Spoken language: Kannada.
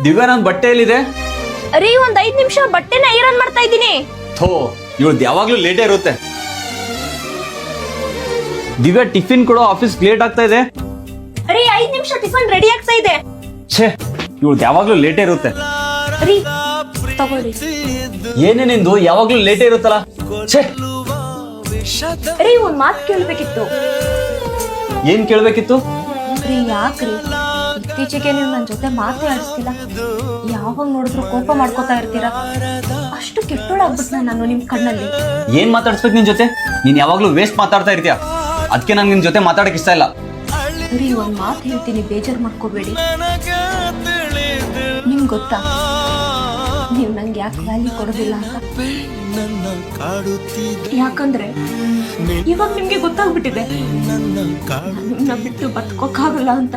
ದಿವ್ಯಾ ನನ್ ಬಟ್ಟೆ ಎಲ್ಲಿದೆ? ರೀ ಒಂದ್ 5 ನಿಮಿಷ ಬಟ್ಟೆನ ಐರನ್ ಮಾಡ್ತಾ ಇದ್ದೀನಿ. ಥೋ ಇವಳು ಯಾವಾಗ್ಲೂ ಲೇಟೇ ಇರುತ್ತೆ. ದಿವ್ಯಾ ಟಿಫಿನ್ ಕೊಡೋ ಆಫೀಸ್ ಲೇಟ್ ಆಗ್ತಾ ಇದೆ. ರೀ 5 ನಿಮಿಷ ಟಿಫನ್ ರೆಡಿ ಆಗ್ತಾ ಇದೆ. ಛೇ ಇವಳು ಯಾವಾಗ್ಲೂ ಲೇಟೇ ಇರುತ್ತೆ. ರೀ ತಗೊಳ್ಳಿ. ಏನೇ ನಿಂದು ಯಾವಾಗ್ಲೂ ಲೇಟೇ ಇರುತ್ತಲ್ಲ. ಛೇ ರೀ ಒಂದ್ ಮಾತು ಕೇಳ್ಬೇಕಿತ್ತು. ಏನ್ ಕೇಳ್ಬೇಕಿತ್ತು? ರೀ ಯಾಕ್ರಿ ಇತ್ತೀಚೆಗೆ ನೀವು ನನ್ನ ಜೊತೆ ಮಾತೇ ಆಡಿಸ್ತಿಲ್ಲ, ಯಾವಾಗ ನೋಡಿದ್ರು ಕೋಪ ಮಾಡ್ಕೋತಾ ಇರ್ತೀರಾ. ಅಷ್ಟು ಕೆಟ್ಟೋಳಾಗ್ಬಿಟ್ನ ನಾನು ನಿಮ್ ಕಣ್ಣಲ್ಲಿ. ಏನ್ ಮಾತಾಡ್ಸ್ಬೇಕು ನಿನ್ ಜೊತೆ? ನೀನ್ ಯಾವಾಗ್ಲೂ ವೇಸ್ಟ್ ಮಾತಾಡ್ತಾ ಇರ್ತೀಯ, ಅದಕ್ಕೆ ನಂಗೆ ನಿನ್ ಜೊತೆ ಮಾತಾಡಕ್ ಇಷ್ಟ ಇಲ್ಲ. ರೀ ಒಂದ್ ಮಾತು ಹೇಳ್ತೀನಿ, ಬೇಜಾರ್ ಮಾಡ್ಕೋಬೇಡಿ. ನಿಮ್ಗೆ ಗೊತ್ತಾ ನೀವು ನಂಗೆ ಯಾಕೆ ವ್ಯಾಲ್ಯೂ ಕೊಡೋದಿಲ್ಲ ಅಂತ? ಯಾಕಂದ್ರೆ ಇವಾಗ ನಿಮ್ಗೆ ಗೊತ್ತಾಗ್ಬಿಟ್ಟಿದೆ ನಿಮ್ಮನ್ನ ಬಿಟ್ಟು ಬದುಕೋಕ್ಕಾಗಲ್ಲ ಅಂತ.